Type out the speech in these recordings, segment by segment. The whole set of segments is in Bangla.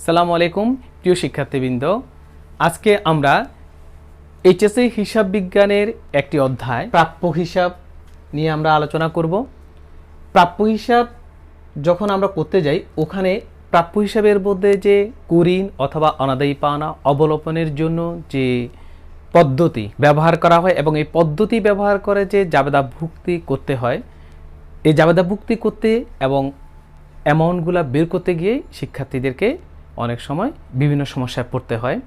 সালামু আলাইকুম প্রিয় শিক্ষার্থীবৃন্দ, আজকে আমরা এইচএসসি হিসাব বিজ্ঞানের একটি অধ্যায় প্রাপ্য হিসাব নিয়ে আমরা আলোচনা করব। প্রাপ্য হিসাব যখন আমরা করতে যাই, ওখানে প্রাপ্য হিসাবের মধ্যে যে কুঋণ অথবা অনাদায়ী পাওনা অবলোপনের জন্য যে পদ্ধতি ব্যবহার করা হয় এবং এই পদ্ধতি ব্যবহার করে যে জাবেদা ভুক্তি করতে হয়, এই জাবেদা ভুক্তি করতে এবং অ্যামাউন্টগুলো বের করতে গিয়ে শিক্ষার্থীদেরকে অনেক সময় বিভিন্ন সমস্যায় পড়তে হয়।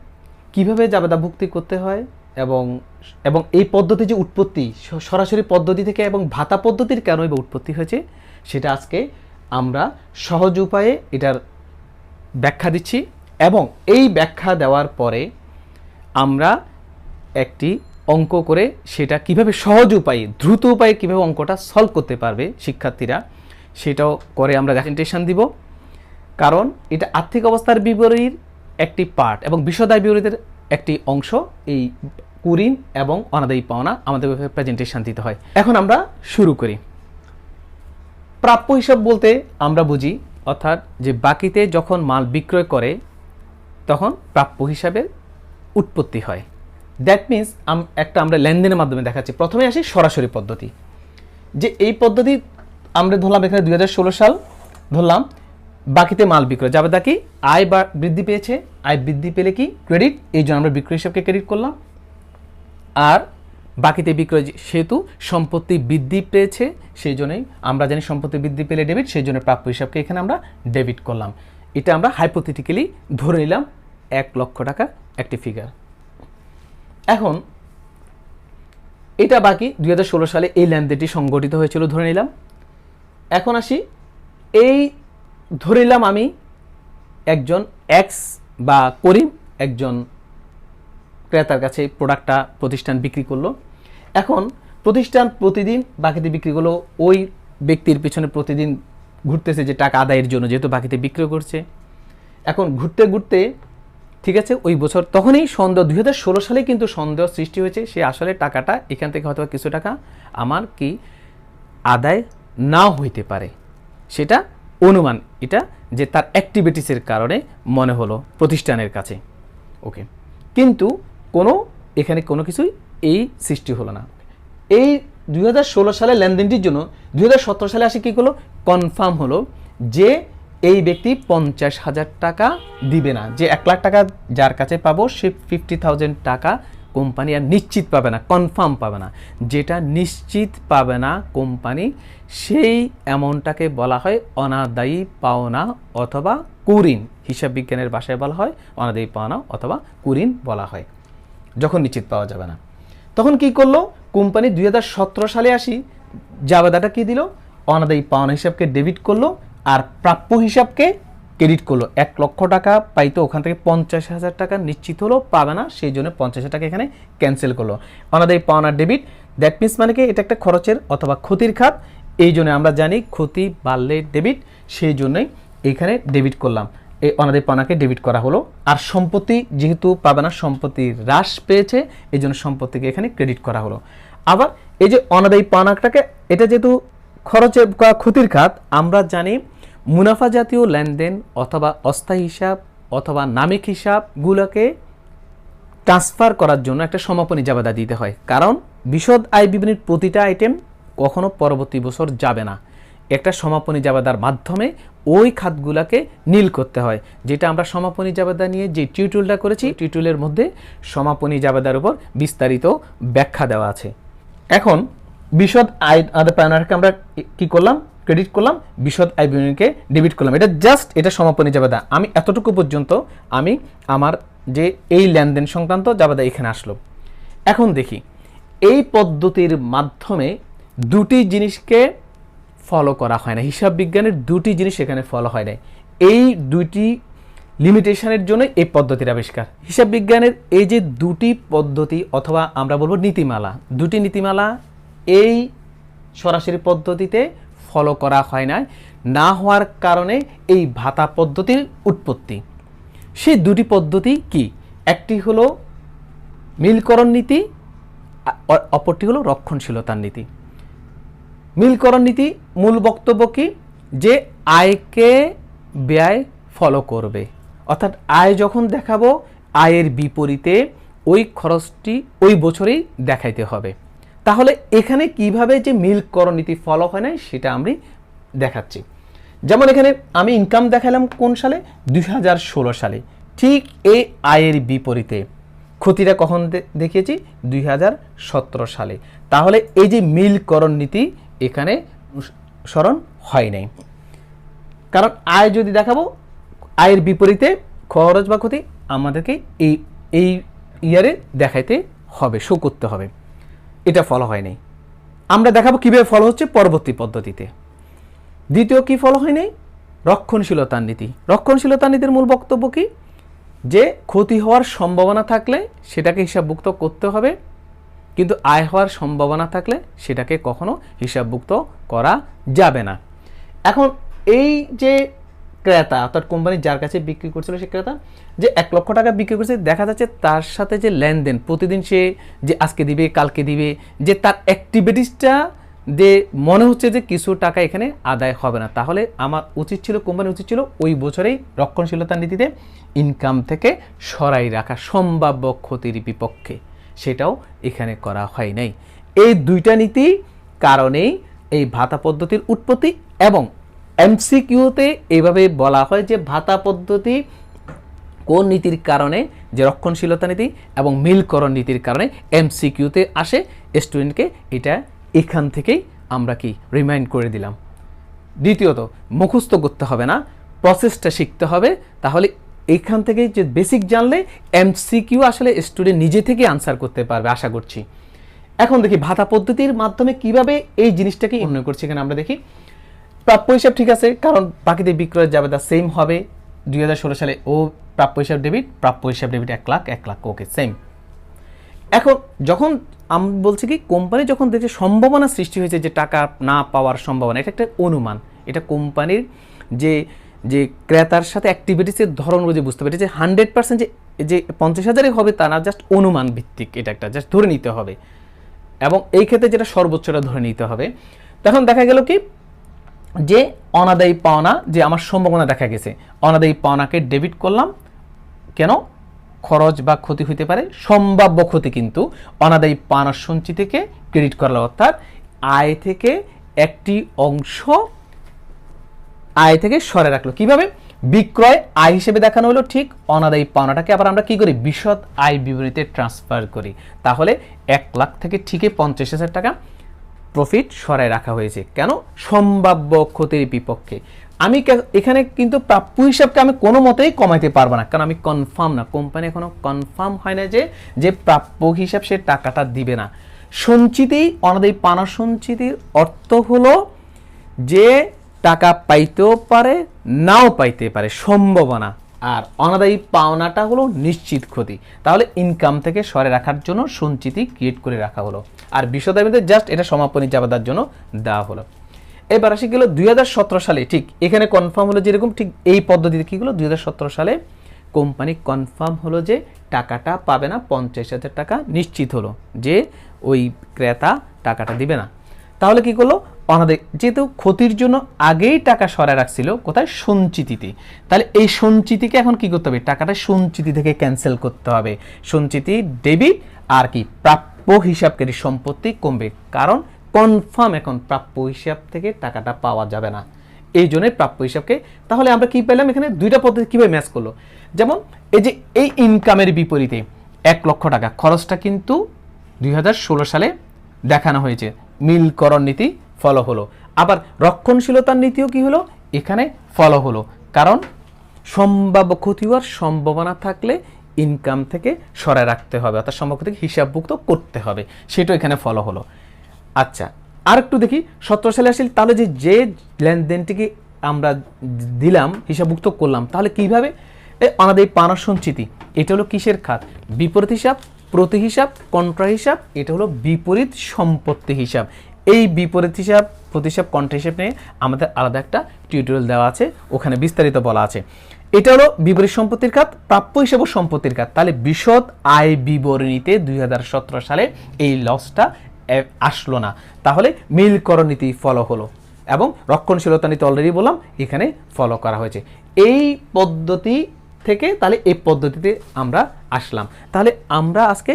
কিভাবে জাবেদা ভুক্তি করতে হয় এবং এবং এই পদ্ধতি যে উৎপত্তি সরাসরি পদ্ধতি থেকে এবং ভাতা পদ্ধতির কেনই বা উৎপত্তি হয়েছে, সেটা আজকে আমরা সহজ উপায়ে এটার ব্যাখ্যা দিচ্ছি। এবং এই ব্যাখ্যা দেওয়ার পরে আমরা একটি অঙ্ক করে সেটা কিভাবে সহজ উপায়ে দ্রুত উপায়ে কীভাবে অঙ্কটা সলভ করতে পারবে শিক্ষার্থীরা, সেটাও করে আমরা প্রেজেন্টেশন দিব। কারণ এটা আর্থিক অবস্থার বিবরণীর একটি পার্ট এবং বিশদায় বিবরণীর একটি অংশ। এই কুঋণ এবং অনাদায়ী পাওনা আমাদের প্রেজেন্টেশন দিতে হয়। এখন আমরা শুরু করি। প্রাপ্য হিসাব বলতে আমরা বুঝি অর্থাৎ যে বাকিতে যখন মাল বিক্রয় করে তখন প্রাপ্য হিসাবের উৎপত্তি হয়। দ্যাট মিনস আমরা লেনদেনের মাধ্যমে দেখাচ্ছি। প্রথমে আসি সরাসরি পদ্ধতি, যে এই পদ্ধতি আমরা ধরলাম এখানে 2016 সাল ধরলাম, বাকিতে মাল বিক্রয় জাবেদা কি আয় বৃদ্ধি পেয়েছে, আয় বৃদ্ধি পেলে কি ক্রেডিট, এই জন্য আমরা বিক্রয় হিসাবকে ক্রেডিট করলাম। আর বাকিতে বিক্রয় সেহেতু সম্পত্তি বৃদ্ধি পেয়েছে, সেই জন্যই আমরা জানি সম্পত্তি বৃদ্ধি পেলে ডেবিট, সেই জন্য প্রাপ্য হিসাবকে এখানে আমরা ডেবিট করলাম। এটা আমরা হাইপোথেটিক্যালি ধরে নিলাম 1 লক্ষ টাকা একটি ফিগার। এখন এটা বাকি 2016 সালে এই লেনদেনটি সংগঠিত হয়েছিল ধরে নিলাম। এখন আসি, এই ধরে নিলাম আমি একজন এক্স বা করিম একজন ক্রেতার কাছে প্রোডাক্টটা প্রতিষ্ঠান বিক্রি করলো। এখন প্রতিষ্ঠান প্রতিদিন বাকিতে বিক্রি করলো, ওই ব্যক্তির পিছনে প্রতিদিন ঘুরতেছে যে টাকা আদায়ের জন্য, যেহেতু বাকিতে বিক্রি করছে। এখন ঘুরতে ঘুরতে ঠিক আছে, ওই বছর তখনই সন্দেহ 2016 সালে কিন্তু সন্দেহ সৃষ্টি হয়েছে সে আসলে টাকাটা এখান থেকে হয়তো কিছু টাকা আমার কি আদায় নাও হইতে পারে, সেটা অনুমান, এটা যে তার অ্যাক্টিভিটিসের কারণে মনে হলো প্রতিষ্ঠানের কাছে। ওকে, কিন্তু এখানে কোনো কিছুই এই সৃষ্টি হলো না। এই 2016 সালে লেনদেনটির জন্য 2017 সালে আসে কী হলো, কনফার্ম হলো যে এই ব্যক্তি 50,000 টাকা দিবে না। যে 1 লাখ টাকা যার কাছে পাবো সে 50,000 টাকা কোম্পানি আর নিশ্চিত পাবে না, কনফার্ম পাবে না। যেটা নিশ্চিত পাবে না কোম্পানি, সেই অ্যামাউন্টটাকে বলা হয় অনাদায়ী পাওনা অথবা কুঋণ। হিসাব বিজ্ঞানের ভাষায় বলা হয় অনাদায়ী পাওনা অথবা কুঋণ বলা হয় যখন নিশ্চিত পাওয়া যাবে না। তখন কি করলো কোম্পানি 2017 সালে আসি জাবেদাটা কি দিল, অনাদায়ী পাওনা হিসাবকে ডেবিট করলো আর প্রাপ্য হিসাবকে ক্রেডিট করলো। 1 লক্ষ টাকা পাইতো, ওখান থেকে 50,000 টাকা নিশ্চিত হলো পাবে না, সেই জন্য 50,000 টাকা এখানে ক্যান্সেল করলো। অনাদায়ী পাওনা ডেবিট, দ্যাট মিনস মানে কি এটা একটা খরচের অথবা ক্ষতির খাত, এই জন্য আমরা জানি ক্ষতি বাড়লে ডেবিট, সেই জন্যই এইখানে ডেবিট করলাম, এই অনাদায়ী পাওনাকে ডেবিট করা হলো। আর সম্পত্তি যেহেতু পাবে না, সম্পত্তি হ্রাস পেয়েছে, এই জন্য সম্পত্তিকে এখানে ক্রেডিট করা হলো। আবার এই যে অনাদায়ী পাওনাটাকে, এটা যেহেতু খরচের ক্ষতির খাত, আমরা জানি মুনাফা জাতীয় লেনদেন অথবা অস্থায়ী হিসাব অথবা নামিক হিসাবগুলোকে ট্রান্সফার করার জন্য একটা সমাপনী জাবেদা দিতে হয়। কারণ বিশদ আয় বিবরণীর প্রতিটা আইটেম কখনো পরবর্তী বছর যাবে না, একটা সমাপনী জাবেদার মাধ্যমে ওই খাতগুলোকে নীল করতে হয়। যেটা আমরা সমাপনী জাবেদা নিয়ে যে টিউটোরিয়ালটা করেছি, টিউটোরিয়ালের মধ্যে সমাপনী জাবেদার উপর বিস্তারিত ব্যাখ্যা দেওয়া আছে। এখন বিশদ আয় আদায় পাওনাকে আমরা কি করলাম, ক্রেডিট করলাম, বিশদ আয় বিবরণীকে ডেবিট করলাম। এটা জাস্ট এটা সমাপনী জাবেদা। আমি এতটুকু পর্যন্ত আমি আমার যে এই লেনদেন সংক্রান্ত জাবেদা এখানে আসলো। এখন দেখি এই পদ্ধতির মাধ্যমে দুটি জিনিসকে ফলো করা হয় না, হিসাব বিজ্ঞানের দুটি জিনিস এখানে ফলো হয় না। এই দুইটি লিমিটেশনের জন্য এই পদ্ধতির আবিষ্কার। হিসাব বিজ্ঞানের এই যে দুটি পদ্ধতি অথবা আমরা বলবো নীতিমালা, দুটি নীতিমালা এই সরাসরি পদ্ধতিতে ফলো করা হয় না হওয়ার কারণে এই ভাতা পদ্ধতির উৎপত্তি। সেই দুটি পদ্ধতি কি, একটি হলো মিলকরণ নীতি, অপরটি হলো রক্ষণশীলতার নীতি। মিলকরণ নীতি মূল বক্তব্য কি, যে আয়কে ব্যয় ফলো করবে, অর্থাৎ আয় যখন দেখাবো আয়ের বিপরীতে ওই খরচটি ওই বছরেই দেখাইতে হবে। তাহলে এখানে কিভাবে যে মিলকরণ নীতি ফলো হয় না সেটা আমি দেখাচ্ছি। যেমন এখানে আমি ইনকাম দেখালাম কোন সালে, 2016 সালে। ঠিক এই আয়ের বিপরীতে ক্ষতিটা কখন দেখিয়েছি, 2017 সালে। তাহলে এই যে মিলকরণ নীতি এখানে অনুসরণ হয় নাই, কারণ আয় যদি দেখাবো আয়ের বিপরীতে খরচ বা ক্ষতি আমাদেরকে এই এই ইয়ারে দেখাইতে হবে, শো করতে হবে। এটা ফলো হয় নাই। আমরা দেখাবো কিভাবে ফলো হচ্ছে পরবর্তী পদ্ধতিতে। দ্বিতীয় কি ফলো হয় নাই, রক্ষণশীলতার নীতি। রক্ষণশীলতার নীতির মূল বক্তব্য কি, যে ক্ষতি হওয়ার সম্ভাবনা থাকলে সেটাকে হিসাবভুক্ত করতে হবে, কিন্তু আয় হওয়ার সম্ভাবনা থাকলে সেটাকে কখনো হিসাবভুক্ত করা যাবে না। এখন এই যে ক্রেতা অর্থাৎ কোম্পানি যার কাছে বিক্রি করছিল সে ক্রেতা যে 1 লক্ষ টাকা বিক্রি করছে, দেখা যাচ্ছে তার সাথে যে লেনদেন প্রতিদিন সে যে আজকে দিবে কালকে দিবে, যে তার অ্যাক্টিভিটিসটা যে মনে হচ্ছে যে কিছু টাকা এখানে আদায় হবে না, তাহলে আমার উচিত ছিল, কোম্পানি উচিত ছিল ওই বছরেই রক্ষণশীলতার নীতিতে ইনকাম থেকে সরাই রাখা সম্ভাব্য ক্ষতির বিপক্ষে। সেটাও এখানে করা হয় নাই। এই দুইটা নীতি কারণেই এই ভাতা পদ্ধতির উৎপত্তি। এবং এমসিকিউতে এইভাবে বলা হয় যে ভাতা পদ্ধতি কোন নীতির কারণে, যে রক্ষণশীলতা নীতি এবং মিলকরণ নীতির কারণে এমসিকিউতে আসে। স্টুডেন্টকে এটা এখান থেকেই আমরা কি রিমাইন্ড করে দিলাম। দ্বিতীয়ত মুখস্থ করতে হবে না, প্রসেসটা শিখতে হবে। তাহলে এখান থেকে যে বেসিক জানলে এমসিকিউ আসলে স্টুডেন্ট নিজে থেকে আনসার করতে পারবে আশা করছি। এখন দেখি ভাতা পদ্ধতির মাধ্যমে কিভাবে এই জিনিসটাকে উন্নয়ন করছি। এখানে আমরা দেখি প্রাপ্য হিসাব ঠিক আছে, কারণ বাকিতে বিক্রয়ের জাবেদা সেম হবে। 2016 সালে ও প্রাপ্য হিসাব ডেবিট, প্রাপ্য হিসাব ডেবিট 1 লাখ 1 লাখ, ওকে সেম। এখন যখন আমি বলছি কি কোম্পানি যখন দেখে সম্ভাবনা সৃষ্টি হয়েছে যে টাকা না পাওয়ার সম্ভাবনা, এটা একটা অনুমান, এটা কোম্পানির যে যে ক্রেতার সাথে অ্যাক্টিভিটিসের ধরন বুঝে বুঝতে পারে যে 100% যে 50,000 হবে তা না, জাস্ট অনুমান ভিত্তিক, এটা একটা জাস্ট ধরে নিতে হবে। এবং এই ক্ষেত্রে যেটা সর্বোচ্চটা ধরে নিতে হবে। তখন দেখা গেল কি যে অনাদায়ী পাওনা, যে আমার সম্ভাবনা দেখা গেছে অনাদায়ী পাওনাকে ডেবিট করলাম, কেন খরচ বা ক্ষতি হইতে পারে, সম্ভাব্য ক্ষতি কিন্তু অনাদায়ী পাওনার সঞ্চয় থেকে ক্রেডিট করলাম, অর্থাৎ আয় থেকে একটি অংশ আয় থেকে সরে রাখলো। কিভাবে, বিক্রয় আয় হিসেবে দেখানো হলো, ঠিক অনাদায়ী পাওনাটাকে আবার আমরা কি করি, বিশদ আয় বিবরণীতে ট্রান্সফার করি। তাহলে 1 লাখ থেকে ঠিকই 50,000 টাকা প্রফিট সরায় রাখা হয়েছে, কেন সম্ভাব্য ক্ষতির বিপক্ষে। আমি এখানে কিন্তু প্রাপ্য হিসাবকে আমি কোনো মতেই কমাইতে পারবো না, কারণ আমি কনফার্ম না, কোম্পানি এখনো কনফার্ম হয় না যে প্রাপ্য হিসাব সে টাকাটা দিবে না। সঞ্চিতি, অনাদায়ী পাওনা সঞ্চিতির অর্থ হলো যে টাকা পাইতেও পারে নাও পাইতে পারে, সম্ভাবনা। আর অনাদায়ী পাওনাটা হলো নিশ্চিত ক্ষতি। তাহলে ইনকাম থেকে সরে রাখার জন্য সঞ্চিতি ক্রিয়েট করে রাখা হলো, আর বিশদের মধ্যে জাস্ট এটা সমাপনী জাবেদার জন্য দেওয়া হলো। এবার আসি গেল 2017 সালে, ঠিক এখানে কনফার্ম হলো যেরকম, ঠিক এই পদ্ধতিতে কি হলো 2017 সালে কোম্পানি কনফার্ম হলো যে টাকাটা পাবে না, 50,000 টাকা নিশ্চিত হলো যে ওই ক্রেতা টাকাটা দিবে না। তাহলে কি করলো, অনাদায়ী যেহেতু ক্ষতির জন্য আগেই টাকা সরায় রাখছিল কোথায়, সঞ্চিতিতে, তাহলে এই সঞ্চিতিকে এখন কি করতে হবে, টাকাটা সঞ্চিতি থেকে ক্যান্সেল করতে হবে। সঞ্চিতি ডেবিট, আর কি প্রাপ্য হিসাবকারী সম্পত্তি কমবে, কারণ কনফার্ম এখন প্রাপ্য হিসাব থেকে টাকাটা পাওয়া যাবে না, এই জন্য প্রাপ্য হিসাবকে। তাহলে আমরা কি পেলাম, এখানে দুইটা পদ্ধতি কিভাবে ম্যাচ করলো। যেমন এই যে এই ইনকামের বিপরীতে 1 লক্ষ টাকা খরচটা কিন্তু 2016 সালে দেখানো হয়েছে, মিলকরণ নীতি ফলো হলো। আবার রক্ষণশীলতার নীতিও কি হলো, এখানে ফলো হলো, কারণ সম্ভাব্য ক্ষতি হওয়ার সম্ভাবনা থাকলে ইনকাম থেকে সরায় রাখতে হবে, অর্থাৎ সম্ভাব্য থেকে হিসাবভুক্ত করতে হবে, সেটা এখানে ফলো হলো। আচ্ছা, আর একটু দেখি 17 সালে আসলে, তাহলে যে লেনদেনটিকে আমরা দিলাম হিসাবভুক্ত করলাম, তাহলে কিভাবে, অনাদায়ী পাওনা সঞ্চিতি, এটা হলো কিসের খাত, বিপরীত হিসাব, প্রতি হিসাব, কন্ট্রা হিসাব, এটা হলো বিপরীত সম্পত্তি হিসাব। এই বিপরীত হিসাব, প্রতি হিসাব, কন্ট্রা হিসাব নিয়ে আমাদের আলাদা একটা টিউটোরিয়াল দেওয়া আছে, ওখানে বিস্তারিত বলা আছে। এটা হলো বিপরীত সম্পত্তির খাত, প্রাপ্য হিসাব ও সম্পত্তির খাত। তাহলে বিশদ আয় বিবরণীতে 2017 সালে এই লসটা আসলো না, তাহলে মিলকরণ নীতি ফলো হলো, এবং রক্ষণশীলতা নীতি অলরেডি বললাম এখানে ফলো করা হয়েছে। এই পদ্ধতি থেকে তাহলে এই পদ্ধতিতে আমরা আসলাম। তাহলে আমরা আজকে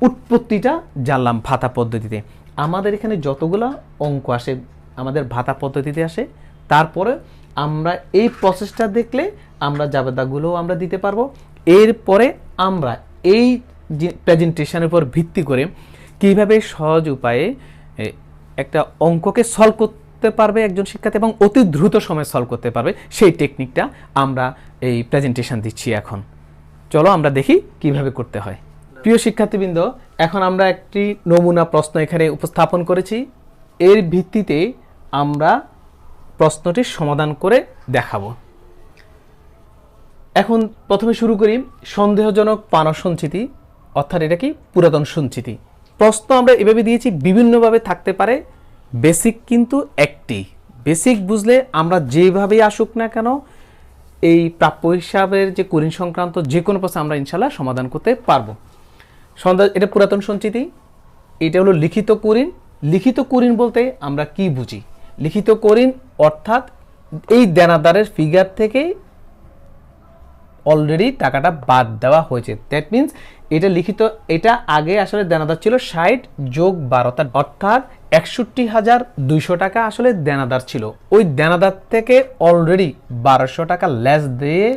উৎপত্তিটা জানলাম ভাতা পদ্ধতিতে। আমাদের এখানে যতগুলো অঙ্ক আসে আমাদের ভাতা পদ্ধতিতে আসে, তারপরে আমরা এই প্রসেসটা দেখলে আমরা জাবেদাগুলোও আমরা দিতে পারবো। এরপরে আমরা এই প্রেজেন্টেশনের উপর ভিত্তি করে কিভাবে সহজ উপায়ে একটা অঙ্ককে সলভ করতে পারবে একজন শিক্ষার্থী এবং অতি দ্রুত সময়ে সলভ করতে পারবে, সেই টেকনিকটা আমরা এই প্রেজেন্টেশন দিচ্ছি। এখন চলো আমরা দেখি কিভাবে করতে হয়। প্রিয় শিক্ষার্থীবৃন্দ, এখন আমরা একটি নমুনা প্রশ্ন এখানে উপস্থাপন করেছি। এর ভিত্তিতে আমরা প্রশ্নটির সমাধান করে দেখাবো। এখন প্রথমে শুরু করি সন্দেহজনক পাওনা সঞ্চিতি, অর্থাৎ এটা কি পুরাতন সঞ্চিতি। প্রশ্ন আমরা এভাবে দিয়েছি, বিভিন্নভাবে থাকতে পারে, বেসিক কিন্তু একটি। বেসিক বুঝলে আমরা যেভাবেই আসুক না কেন এই প্রাপ্য হিসাবের যে কুরিন সংক্রান্ত যে কোনো প্রশ্ন আমরা ইনশাল্লাহ সমাধান করতে পারবো। এটা পুরাতন সঞ্চিতি, এটা হলো লিখিত কুরিন। লিখিত কুরিন বলতে আমরা কি বুঝি? লিখিত কুরিন অর্থাৎ এই দেনাদারের ফিগার থেকে অলরেডি টাকাটা বাদ দেওয়া হয়েছে। দ্যাট মিনস এটা লিখিত, এটা আগে আসলে দেনাদার ছিল 60 যোগ 12, অর্থাৎ 61,200 টাকা আসলে দেনাদার ছিল। ওই দেনাদার থেকে অলরেডি 1200 টাকা লেস দিয়ে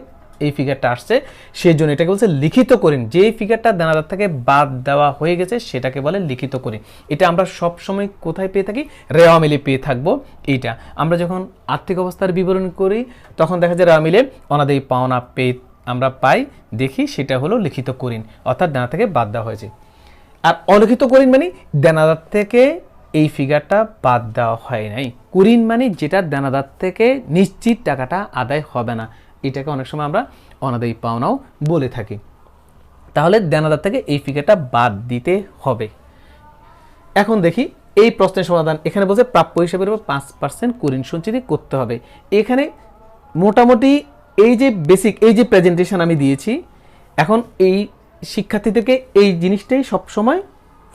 এই ফিগারটা আসছে, সেই জন্য এটাকে বলছে লিখিত কুরিন। যেই ফিগারটা দেনাদার থেকে বাদ দেওয়া হয়ে গেছে সেটাকে বলে লিখিত কুরিন। এটা আমরা সব সময় কোথায় পেয়ে থাকি? রেওয়া মিলে পেয়ে থাকবো। এইটা আমরা যখন আর্থিক অবস্থার বিবরণ করি তখন দেখা যায় রেওয়া মিলে অনাদায়ী পাওনা পেয়ে আমরা পাই, দেখি সেটা হলো লিখিত কুরিন, অর্থাৎ দেনা থেকে বাদ দেওয়া হয়েছে। আর অলিখিত কুরিন মানে দেনাদার থেকে এই ফিগারটা বাদ দেওয়া হয় নাই। কুরিন মানে যেটা দেনাদার থেকে নিশ্চিত টাকাটা আদায় হবে না, এটাকে অনেক সময় আমরা অনাদায়ী পাওনাও বলে থাকি। তাহলে দেনাদার থেকে এই ফিগারটা বাদ দিতে হবে। এখন দেখি এই প্রশ্নের সমাধান। এখানে বলছে প্রাপ্য হিসাবের উপর 5% কুরিন সঞ্চিতি করতে হবে। এখানে মোটামুটি এই যে বেসিক এই যে প্রেজেন্টেশন আমি দিয়েছি, এখন এই শিক্ষার্থীদেরকে এই জিনিসটাই সবসময়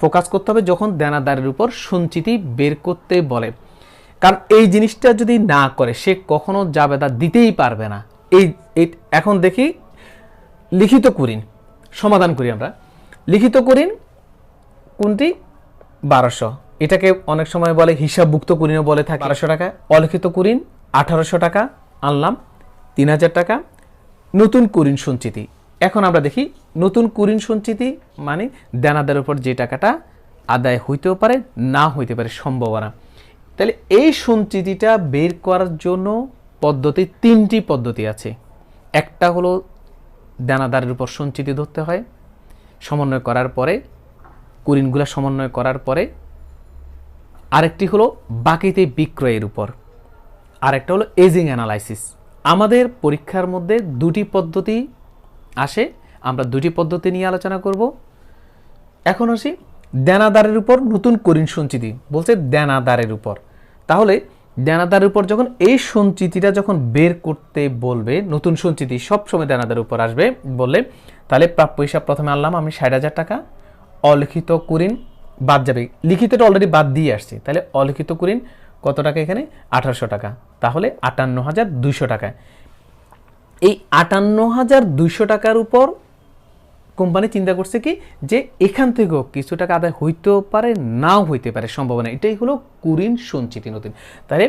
ফোকাস করতে হবে যখন দেনাদারের উপর সঞ্চিতি বের করতে বলে। কারণ এই জিনিসটা যদি না করে সে কখনো জাবেদা দিতেই পারবে না। এখন দেখি লিখিত কুরিন সমাধান করি আমরা। লিখিত কুরিন কোনটি? 1200, এটাকে অনেক সময় বলে হিসাবভুক্ত কুরিনও বলে থাকে 1200 টাকা। অলিখিত কুরিন 1800 টাকা আনলাম, 3000 টাকা। নতুন কুরিন সঞ্চিতি, এখন আমরা দেখি নতুন কুরিন সঞ্চিতি মানে দেনাদারের উপর যে টাকাটা আদায় হইতেও পারে না হইতে পারে সম্ভাবনা। তাহলে এই সঞ্চিতিটা বের করার জন্য পদ্ধতি, 3টি পদ্ধতি আছে। একটা হলো দেনাদারের উপর সঞ্চিতি ধরতে হয়, সমন্বয় করার পরে কুরিনগুলো সমন্বয় করার পরে। আরেকটি হলো বাকিতে বিক্রয়ের উপর, আরেকটা হলো এজিং অ্যানালাইসিস। আমাদের পরীক্ষার মধ্যে 2টি পদ্ধতি আসে, আমরা 2টি পদ্ধতি নিয়ে আলোচনা করব। এখন আসি দেনাদারের উপর নতুন কুরিন সঞ্চিতি, বলছে দেনাদারের উপর। তাহলে দেনাদারের উপর যখন এই সঞ্চিতিটা যখন বের করতে বলবে, নতুন সঞ্চিতি সবসময় দেনাদারের উপর আসবে বললে, তাহলে প্রাপ্য হিসাব প্রথমে আনলাম আমি 60,000 টাকা। অলিখিত কুরিন বাদ যাবে, লিখিতটা অলরেডি বাদ দিয়ে আসছে, তাহলে অলিখিত কুরিন কত টাকা? এখানে 1800 টাকা, তাহলে 58,200 টাকা। এই 58,200 টাকার উপর কোম্পানি চিন্তা করছে কি যে এখান থেকেও কিছু টাকা আদায় হইতেও পারে নাও হইতে পারে সম্ভাবনা। এটাই হলো কুরিন সঞ্চিতি নতুন। তাহলে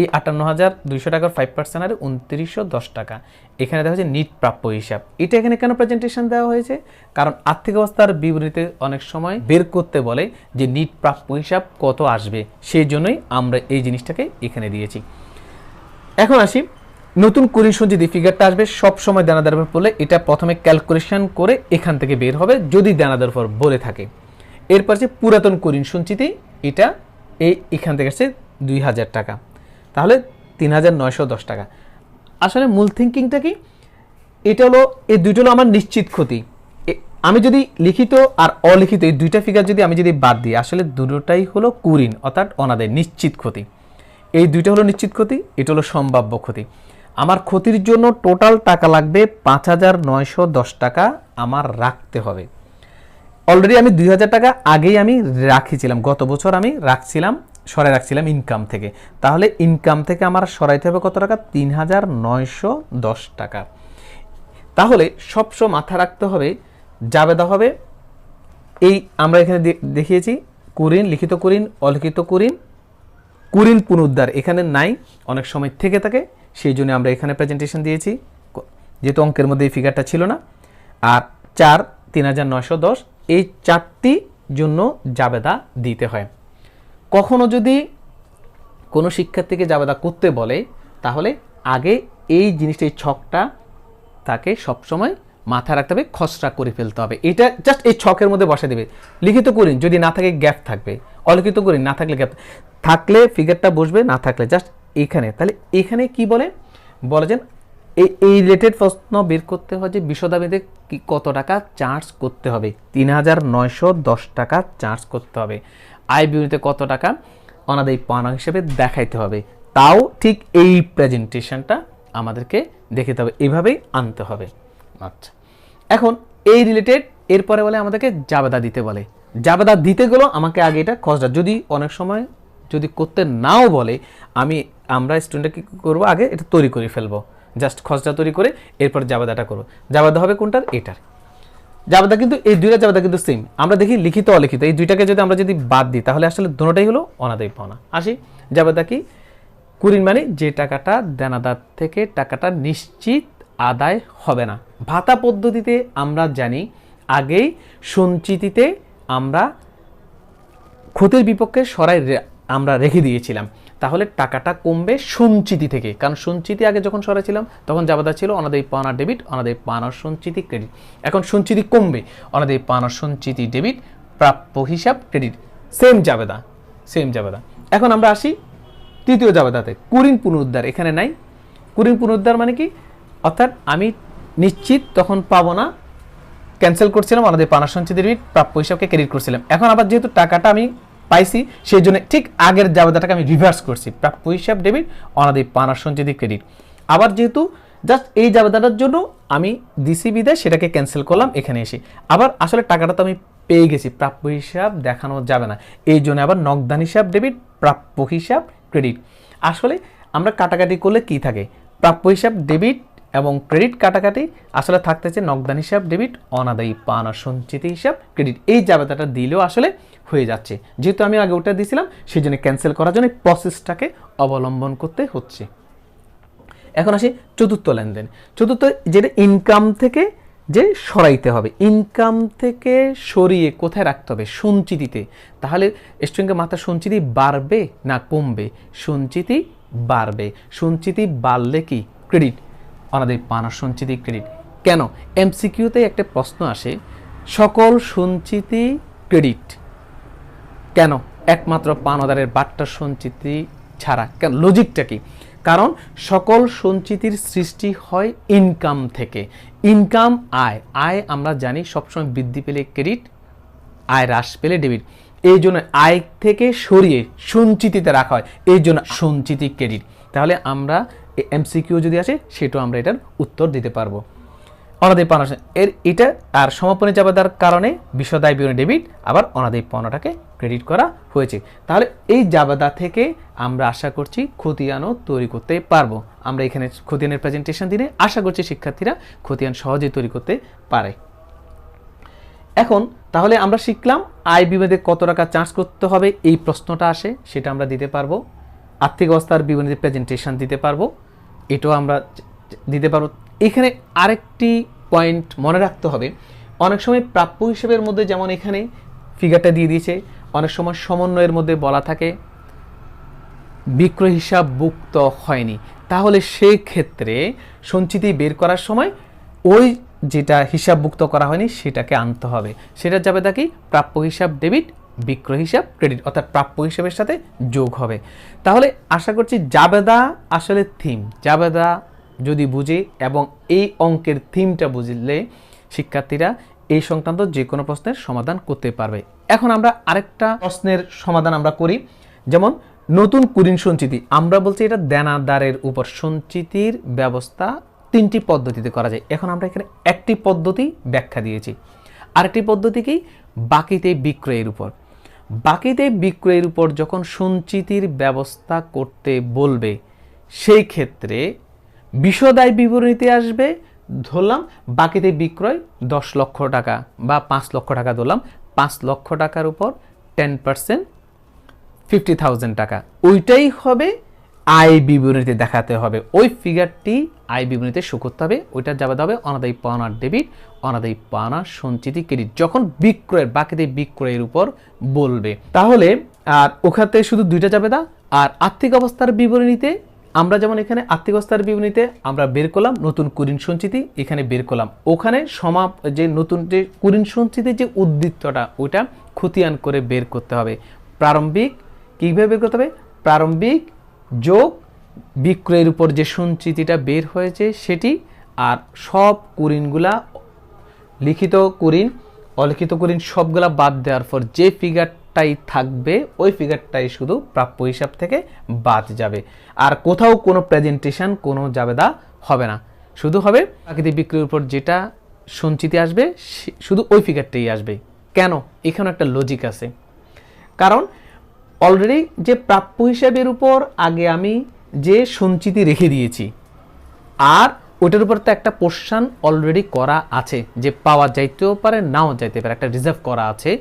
এই 58,200 টাকার 5% আর 2910 টাকা। এখানে দেখা যাচ্ছে নিট প্রাপ্য হিসাব। এটা এখানে কেন প্রেজেন্টেশন দেওয়া হয়েছে? কারণ আর্থিক অবস্থার বিবরণীতে অনেক সময় বের করতে বলে যে নিট প্রাপ্য হিসাব কত আসবে, সেই জন্যই আমরা এই জিনিসটাকে এখানে দিয়েছি। এখন আসি নতুন কুরিন সঞ্চিতি ফিগারটা আসবে সব সময় দেনাদারের উপর বলে, এটা প্রথমে ক্যালকুলেশন করে এখান থেকে বের হবে যদি দেনাদারের উপর বলে থাকে। এরপর যে পুরাতন কুরিন সঞ্চিতি, এটা এখান থেকে আসছে 2000 টাকা, তাহলে 3910 টাকা। আসলে মূল থিঙ্কিংটা কি? এটা হলো এই দুইটা হলো আমার নিশ্চিত ক্ষতি। আমি যদি লিখিত আর অলিখিত এই দুইটা ফিগার যদি আমি যদি বাদ দিই, আসলে দুটোটাই হলো কুরিন অর্থাৎ অনাদায় নিশ্চিত ক্ষতি। এই দুইটা হলো নিশ্চিত ক্ষতি, এটা হলো সম্ভাব্য ক্ষতি। আমার ক্ষতির জন্য টোটাল টাকা লাগবে 5910 টাকা আমার রাখতে হবে। অলরেডি আমি 2000 টাকা আগেই আমি রাখিছিলাম, গত বছর আমি রাখছিলাম, সরাই রাখছিলাম ইনকাম থেকে। তাহলে ইনকাম থেকে আমার সরাইতে হবে কত টাকা? 3910 টাকা। তাহলে সবসময় মাথা রাখতে হবে জাবেদা হবে এই আমরা এখানে দেখিয়েছি কুরিন, লিখিত কুরিন, অলিখিত কুরিন, কুরিন পুনরুদ্ধার এখানে নাই, অনেক সময় থেকে থাকে, সেই জন্য আমরা এখানে প্রেজেন্টেশন দিয়েছি, যেহেতু অঙ্কের মধ্যে এই ফিগারটা ছিল না। আর 4 3910 এই 4টি জন্য জাবেদা দিতে হয়। কখনো যদি কোনো শিক্ষার্থীকে জাবেদা করতে বলে তাহলে আগে এই জিনিসটা, এই ছকটা তাকে সবসময় মাথায় রাখতে হবে, খসড়া করে ফেলতে হবে। এটা জাস্ট এই ছকের মধ্যে বসে দেবে। লিখিত করিন যদি না থাকে গ্যাপ থাকবে, অলিখিত করিন না থাকলে গ্যাপ থাকলে ফিগারটা বসবে, না থাকলে জাস্ট এখানে। তাহলে এখানে কি বলে যে এই রিলেটেড প্রশ্ন বের করতে হয় যে বিশদাবিতে কত টাকা চার্জ করতে হবে, 3910 টাকা চার্জ করতে হবে। আয় বিবরণীতে কত টাকা অনাদায়ী পাওনা হিসেবে দেখাইতে হবে, তাও ঠিক এই প্রেজেন্টেশনটা আমাদেরকে দেখাতে হবে, এইভাবেই আনতে হবে। আচ্ছা, এখন এই রিলেটেড এরপরে বলে আমাদেরকে জাবেদা দিতে বলে। জাবেদা দিতে গেলেও আমাকে আগে এটা খসড়া, যদি অনেক সময় যদি করতে নাও বলে আমরা স্টুডেন্টরা কি করবো, আগে এটা তৈরি করে ফেলবো, জাস্ট খসড়া তৈরি করে এরপর জাবেদাটা করবো। জাবেদা হবে কোনটার, এটার জাবেদা, কিন্তু এই দুইটা জাবেদা কিন্তু সেম। আমরা দেখি লিখিত অলিখিত এই দুইটাকে যদি আমরা যদি বাদ দিই তাহলে আসলে দুটোটাই হলো অনাদায়ী পাওনা। আসি জাবেদা কি, কুরিন মানে যে টাকাটা দেনাদার থেকে টাকাটা নিশ্চিত আদায় হবে না। ভাতা পদ্ধতিতে আমরা জানি আগেই সঞ্চিতিতে আমরা ক্ষতির বিপক্ষে সরাই আমরা রেখে দিয়েছিলাম, তাহলে টাকাটা কমবে সঞ্চিতি থেকে, কারণ সঞ্চিতি আগে যখন সরাইছিলাম তখন জাবেদা ছিল অনাদায়ী পাওনা ডেবিট, অনাদায়ী পাওনা সঞ্চিতি ক্রেডিট। এখন সঞ্চিতি কমবে, অনাদায়ী পাওনা সঞ্চিতি ডেবিট, প্রাপ্য হিসাব ক্রেডিট, সেম জাবেদা। এখন আমরা আসি তৃতীয় জাবেদাতে, কুরিন পুনরুদ্ধার এখানে নাই। কুরিন পুনরুদ্ধার মানে কি, অর্থাৎ আমি নিশ্চিত তখন পাবো না, ক্যান্সেল করছিলাম, অনাদায়ী পাওনা সঞ্চিতি ডেবিট, প্রাপ্য হিসাবকে ক্রেডিট করছিলাম। এখন আবার যেহেতু টাকাটা আমি পাইছি সেই জন্য ঠিক আগের জাবেদাটাকে আমি রিভার্স করছি, প্রাপ্য হিসাব ডেবিট, অনাদায়ী পাওনা সঞ্চিতি ক্রেডিট। আবার যেহেতু জাস্ট এই জাবেদাটার জন্য আমি দিছি বিদায় সেটাকে ক্যান্সেল করলাম এখানে এসে, আবার আসলে টাকাটা তো আমি পেয়ে গেছি, প্রাপ্য হিসাব দেখানো যাবে না, এই জন্য আবার নগদান হিসাব ডেবিট, প্রাপ্য হিসাব ক্রেডিট। আসলে আমরা কাটাকাটি করলে কি থাকে, প্রাপ্য হিসাব ডেবিট এবং ক্রেডিট কাটাকাটি আসলে থাকতেছে নগদান হিসাব ডেবিট, অনাদায়ী পাওনা সঞ্চিতি হিসাব ক্রেডিট। এই জাবেদাটা দিলেও আসলে হয়ে যাচ্ছে, যেহেতু আমি আগে ওটা দিয়েছিলাম সেই জন্য ক্যান্সেল করার জন্য প্রসেসটাকে অবলম্বন করতে হচ্ছে। এখন আসি চতুর্থ লেনদেন। চতুর্থ যেটা ইনকাম থেকে যে সরাইতে হবে, ইনকাম থেকে সরিয়ে কোথায় রাখতে হবে, সঞ্চিতিতে। তাহলে স্টুডেন্টের মাথা সঞ্চিতি বাড়বে না কমবে, সঞ্চিতি বাড়বে। সঞ্চিতি বাড়লে কি ক্রেডিট, অনাদায়ী পাওনা সঞ্চিতি ক্রেডিট। কেন এমসিকিউতে একটা প্রশ্ন আসে, সকল সঞ্চিতি ক্রেডিট কেন, একমাত্র পাওনাদারের বাট্টা সঞ্চিতি ছাড়া কেন, লজিকটা কি? কারণ সকল সঞ্চিতির সৃষ্টি হয় ইনকাম থেকে। ইনকাম আয় আমরা জানি সবসময় বৃদ্ধি পেলে ক্রেডিট, আয় হ্রাস পেলে ডেবিট, এই জন্য আয় থেকে সরিয়ে সঞ্চিতিতে রাখা হয়, এই জন্য সঞ্চিতি ক্রেডিট। তাহলে আমরা এমসিকিউ যদি আসে সেটাও আমরা এটার উত্তর দিতে পারবো। অনাদায়ী পাওনা এর এটা আর সমাপনী জাবেদার কারণে বিশদায় বিবরণী ডেবিট, আবার অনাদায়ী পাওনাটাকে ক্রেডিট করা হয়েছে। তাহলে এই জাবেদা থেকে আমরা আশা করছি খতিয়ানও তৈরি করতে পারবো। আমরা এখানে খতিয়ানের প্রেজেন্টেশন দিনে আশা করছি শিক্ষার্থীরা খতিয়ান সহজেই তৈরি করতে পারে। এখন তাহলে আমরা শিখলাম আয় বিবরণীতে কত টাকা চার্জ করতে হবে, এই প্রশ্নটা আসে সেটা আমরা দিতে পারবো। আর্থিক অবস্থার বিবরণীতে প্রেজেন্টেশন দিতে পারবো, এটাও আমরা দিতে পারবো। এখানে আরেকটি পয়েন্ট মনে রাখতে হবে, অনেক সময় প্রাপ্য হিসেবের মধ্যে যেমন এখানে ফিগারটা দিয়ে দিয়েছে, অনেক সময় সমন্বয়ের মধ্যে বলা থাকে বিক্রয় হিসাব ভুক্ত হয়নি, তাহলে সেই ক্ষেত্রে সঞ্চিতি বের করার সময় ওই যেটা হিসাবভুক্ত করা হয়নি সেটাকে আনতে হবে। সেটা যাবে দেখি প্রাপ্য হিসাব ডেবিট, বিক্রয় হিসাব ক্রেডিট, অর্থাৎ প্রাপ্য হিসাবের সাথে যোগ হবে। তাহলে আশা করছি জাবেদা আসলে থিম, জাবেদা যদি বুঝে এবং এই অঙ্কের থিমটা বুঝলে শিক্ষার্থীরা এই সংক্রান্ত যে কোনো প্রশ্নের সমাধান করতে পারবে। এখন আমরা আরেকটা প্রশ্নের সমাধান আমরা করি, যেমন নতুন কুরিন সঞ্চিতি। আমরা বলছি এটা দেনাদারের উপর সঞ্চিতির ব্যবস্থা তিনটি পদ্ধতিতে করা যায়। এখন আমরা এখানে একটি পদ্ধতি ব্যাখ্যা দিয়েছি, আরেকটি পদ্ধতি কি বাকিতে বিক্রয়ের উপর। বাকিতে বিক্রয়ের উপর যখন সঞ্চিতির ব্যবস্থা করতে বলবে সেই ক্ষেত্রে বিশদায় বিবরণীতে আসবে ধরলাম বাকিতে বিক্রয় 10 লক্ষ টাকা বা 5 লক্ষ টাকা ধরলাম, 5 লক্ষ টাকার উপর 10% 50,000 টাকা, ওইটাই হবে আয় বিবরণীতে দেখাতে হবে, ওই ফিগারটি আয় বিবরণীতে শো করতে হবে, ওইটা যাবে হবে অনাদায়ী পাওনার ডেবিট, অনাদায়ী পাওনার সঞ্চিতি ক্রেডিট, যখন বিক্রয়ের বাকিতে বিক্রয়ের উপর বলবে। তাহলে আর ওখানে শুধু দুইটা যাবে না। আর আর্থিক অবস্থার বিবরণীতে আমরা যেমন এখানে আর্থিক অবস্থার বিবরণীতে আমরা বের করলাম নতুন কুঋণ সঞ্চিতি, এখানে বের করলাম, ওখানে যে নতুন যে কুঋণ সঞ্চিতির যে উদ্বৃত্তটা ওইটা খতিয়ান করে বের করতে হবে। প্রারম্ভিক কীভাবে বের করতে হবে? প্রারম্ভিক যোগ বিক্রয়ের উপর যে সঞ্চিতিটা বের হয়েছে সেটি, আর সব কুঋণগুলা লিখিত কুঋণ অলিখিত কুঋণ সবগুলা বাদ দেওয়ার পর যে ফিগারটাই থাকবে ওই ফিগারটাই শুধু প্রাপ্য হিসাব থেকে বাদ যাবে। আর কোথাও কোনো প্রেজেন্টেশন কোনো জাবেদা হবে না, শুধু হবে প্রাকৃতিক বিক্রয়ের উপর যেটা সঞ্চিতি আসবে শুধু ওই ফিগারটাই আসবে। কেন? এখানে একটা লজিক আছে, কারণ অলরেডি যে প্রাপ্য হিসাবের উপর আগে আমি যে সঞ্চিতি রেখে দিয়েছি, আর ওইটার উপর তো একটা পোর্শন অলরেডি করা আছে, যে পাওয়া যাইতেও পারে নাও যাইতে পারে, একটা রিজার্ভ করা আছে।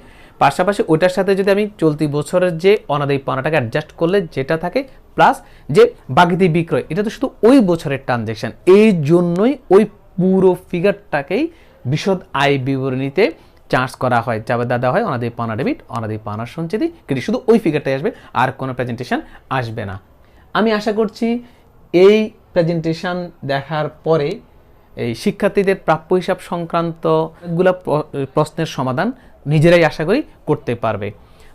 পাশাপাশি ওইটার সাথে যদি আমি চলতি বছরের যে অনাদায়ী পাওনাটাকে অ্যাডজাস্ট করলে যেটা থাকে, প্লাস যে বাকিতে বিক্রয়, এটা তো শুধু ওই বছরের ট্রানজ্যাকশন, এই জন্যই ওই পুরো ফিগারটাকেই বিশদ আয় বিবরণীতে চার্জ করা হয়, জাবেদা দেওয়া হয় অনাদায়ী পাওনা ডেবিট, অনাদায়ী পাওনার সঞ্চিতি ক্রেডিট, শুধু ওই ফিগারটাই আসবে, আর কোনো প্রেজেন্টেশন আসবে না। আমি আশা করছি এই প্রেজেন্টেশন দেখার পরে এই শিক্ষার্থীদের প্রাপ্য হিসাব সংক্রান্ত গুলা প্রশ্নের সমাধান নিজেরাই আশা করি করতে পারবে।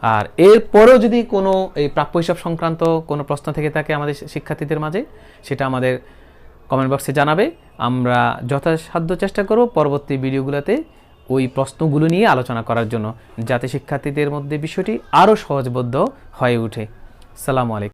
আর এরপরেও যদি কোনো এই প্রাপ্য হিসাব সংক্রান্ত কোনো প্রশ্ন থেকে থাকে আমাদের শিক্ষার্থীদের মাঝে, সেটা আমাদের কমেন্ট বক্সে জানাবে। আমরা যথাসাধ্য চেষ্টা করব পরবর্তী ভিডিওগুলোতে ওই প্রশ্নগুলো নিয়ে আলোচনা করার জন্য, যাতে শিক্ষার্থীদের মধ্যে বিষয়টি আরও সহজবোধ্য হয়ে ওঠে। আসসালামু আলাইকুম।